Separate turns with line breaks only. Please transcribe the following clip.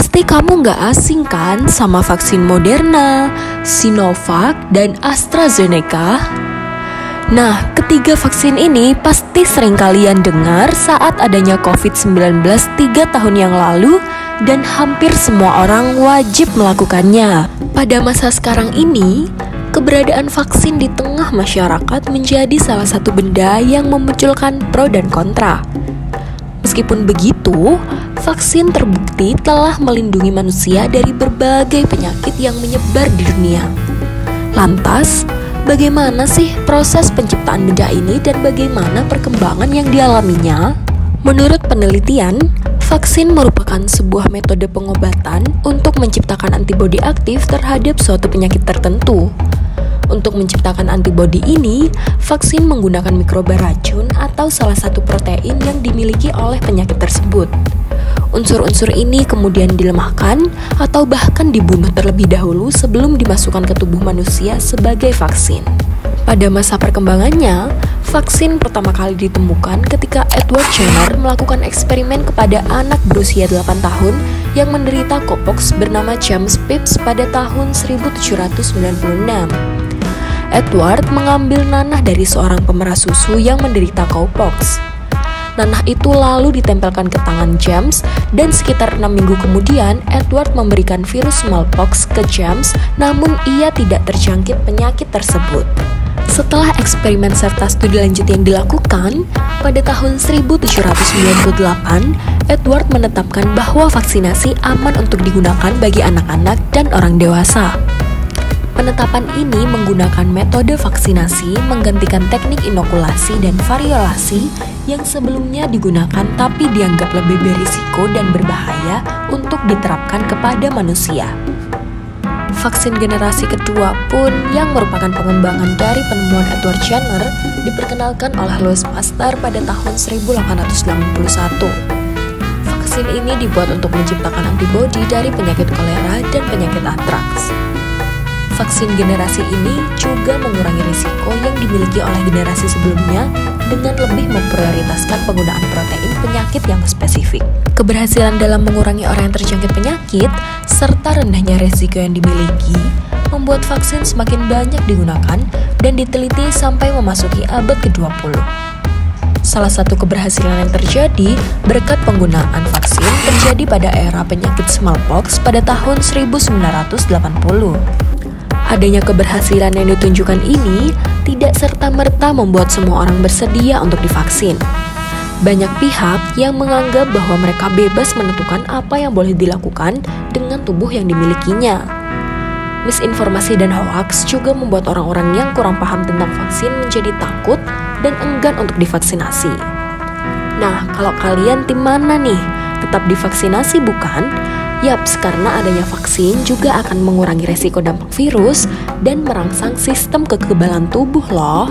Pasti kamu nggak asing kan sama vaksin Moderna, Sinovac, dan AstraZeneca? Nah, ketiga vaksin ini pasti sering kalian dengar saat adanya COVID-19 3 tahun yang lalu dan hampir semua orang wajib melakukannya. Pada masa sekarang ini, keberadaan vaksin di tengah masyarakat menjadi salah satu benda yang memunculkan pro dan kontra. Meskipun begitu, vaksin terbukti telah melindungi manusia dari berbagai penyakit yang menyebar di dunia. Lantas, bagaimana sih proses penciptaan benda ini dan bagaimana perkembangan yang dialaminya? Menurut penelitian, vaksin merupakan sebuah metode pengobatan untuk menciptakan antibodi aktif terhadap suatu penyakit tertentu. Untuk menciptakan antibodi ini, vaksin menggunakan mikroba racun atau salah satu protein yang dimiliki oleh penyakit tersebut. Unsur-unsur ini kemudian dilemahkan atau bahkan dibunuh terlebih dahulu sebelum dimasukkan ke tubuh manusia sebagai vaksin. Pada masa perkembangannya, vaksin pertama kali ditemukan ketika Edward Jenner melakukan eksperimen kepada anak berusia 8 tahun yang menderita cowpox bernama James Phipps pada tahun 1796. Edward mengambil nanah dari seorang pemerah susu yang menderita cowpox. Nanah itu lalu ditempelkan ke tangan James dan sekitar 6 minggu kemudian Edward memberikan virus smallpox ke James, namun ia tidak terjangkit penyakit tersebut. Setelah eksperimen serta studi lanjut yang dilakukan, pada tahun 1798, Edward menetapkan bahwa vaksinasi aman untuk digunakan bagi anak-anak dan orang dewasa. Penetapan ini menggunakan metode vaksinasi menggantikan teknik inokulasi dan variolasi yang sebelumnya digunakan tapi dianggap lebih berisiko dan berbahaya untuk diterapkan kepada manusia. Vaksin generasi kedua pun yang merupakan pengembangan dari penemuan Edward Jenner diperkenalkan oleh Louis Pasteur pada tahun 1881. Vaksin ini dibuat untuk menciptakan antibodi dari penyakit kolera dan penyakit antraks. Vaksin generasi ini juga mengurangi risiko yang dimiliki oleh generasi sebelumnya dengan lebih memprioritaskan penggunaan protein penyakit yang spesifik. Keberhasilan dalam mengurangi orang yang terjangkit penyakit serta rendahnya risiko yang dimiliki membuat vaksin semakin banyak digunakan dan diteliti sampai memasuki abad ke-20. Salah satu keberhasilan yang terjadi berkat penggunaan vaksin terjadi pada era penyakit smallpox pada tahun 1980. Adanya keberhasilan yang ditunjukkan ini tidak serta-merta membuat semua orang bersedia untuk divaksin. Banyak pihak yang menganggap bahwa mereka bebas menentukan apa yang boleh dilakukan dengan tubuh yang dimilikinya. Misinformasi dan hoaks juga membuat orang-orang yang kurang paham tentang vaksin menjadi takut dan enggan untuk divaksinasi. Nah, kalau kalian tim mana nih? Tetap divaksinasi bukan? Yaps, karena adanya vaksin juga akan mengurangi resiko dampak virus dan merangsang sistem kekebalan tubuh loh.